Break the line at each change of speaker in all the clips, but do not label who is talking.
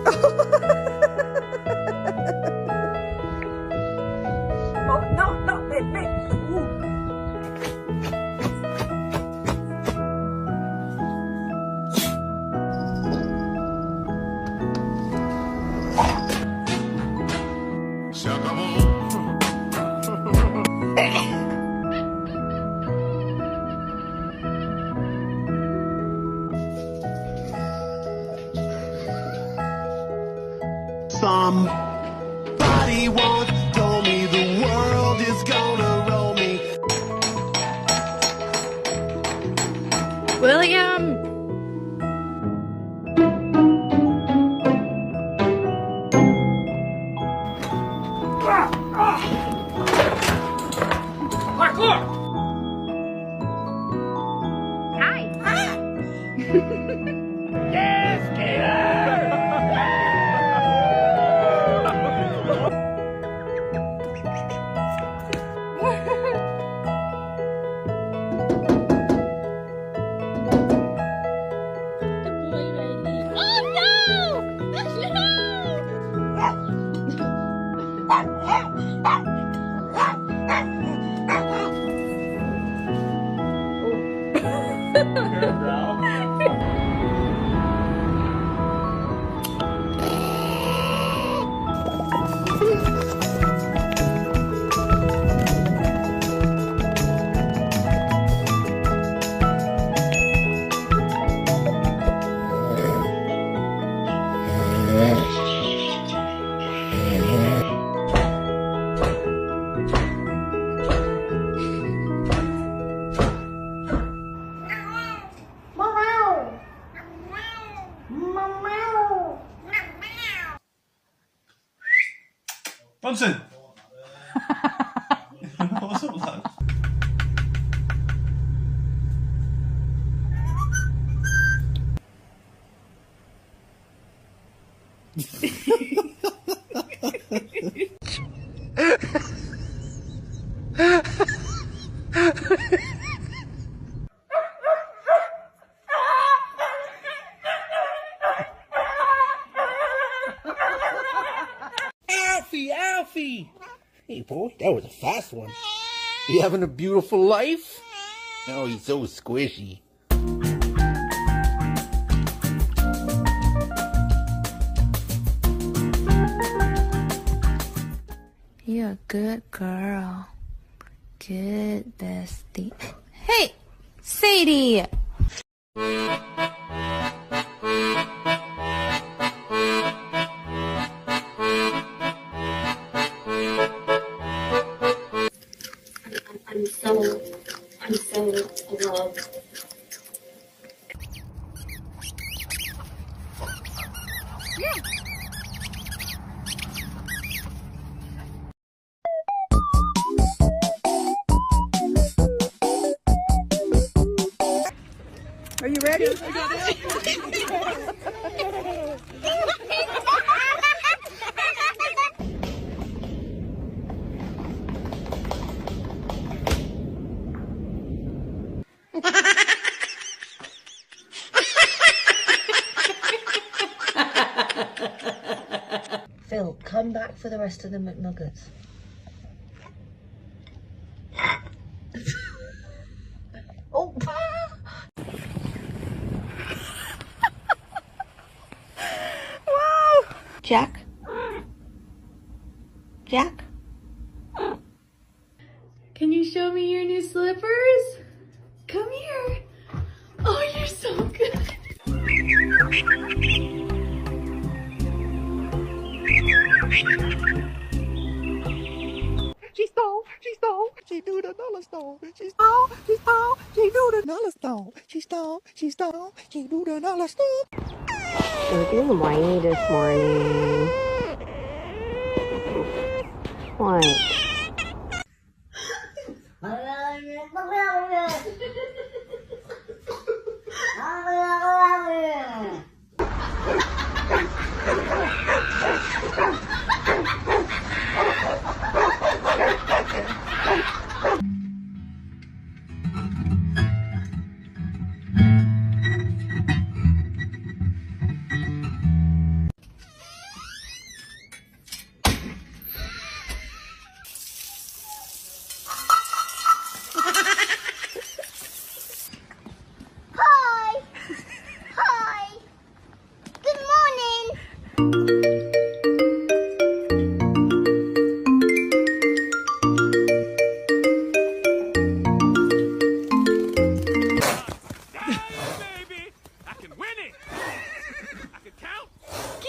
Oh, no, wait. Ooh.
Se acabó. Somebody once told me the world is gonna roll me.
William!
Parkour!
Hi!
Yes,
Bunsen! What's up, lad?
Alfie! Hey, boy, that was a fast one. You having a beautiful life? Oh, he's so squishy.
You're a good girl. Good bestie. Hey! Sadie!
I'm so in love.
Are you ready?
Phil, come back for the rest of the McNuggets. Oh!
Wow!
Jack? Jack? Can you show me your new slippers? Come here. Oh, you're so good.
She do the dollar store. She stole, she do the dollar store. She stole, she do the dollar store.
You're being whiny this morning. What?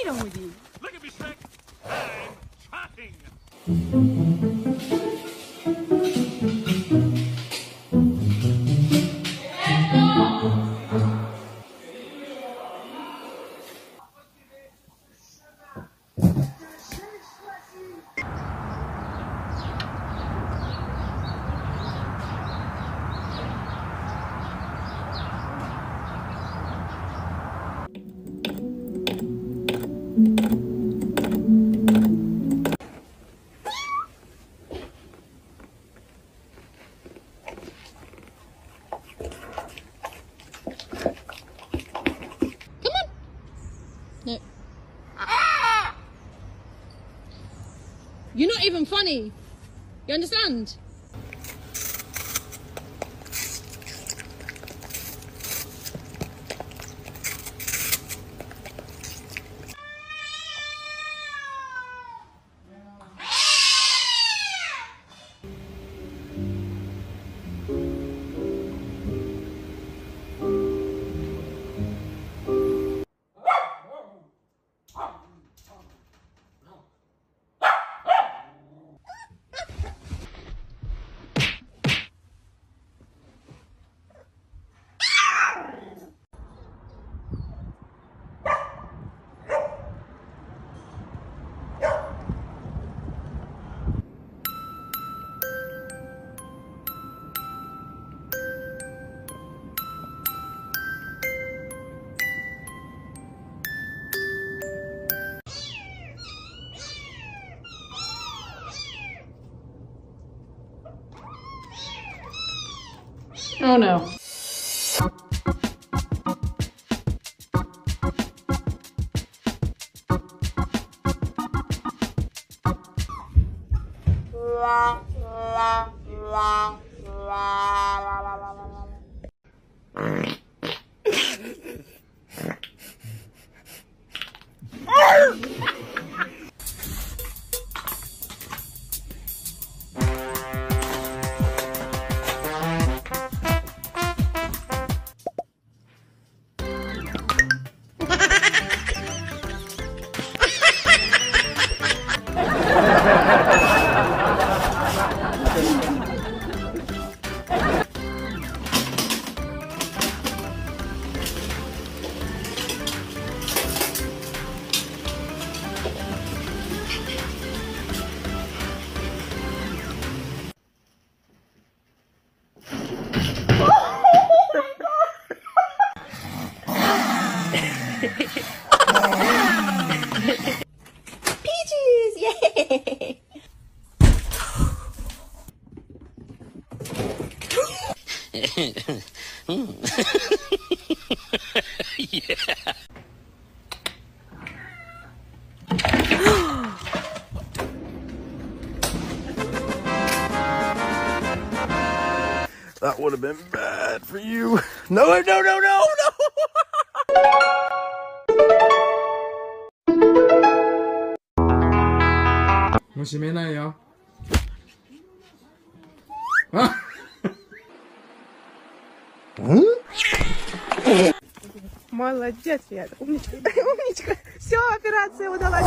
видом иди.
No. You're not even funny. You understand?
Oh no.
Peaches! Yay!
That would have been bad for you. No, no, no, no, no!
무심해나요? 아!
Молодец, Света. Умничка. Умничка. Все, операция удалась.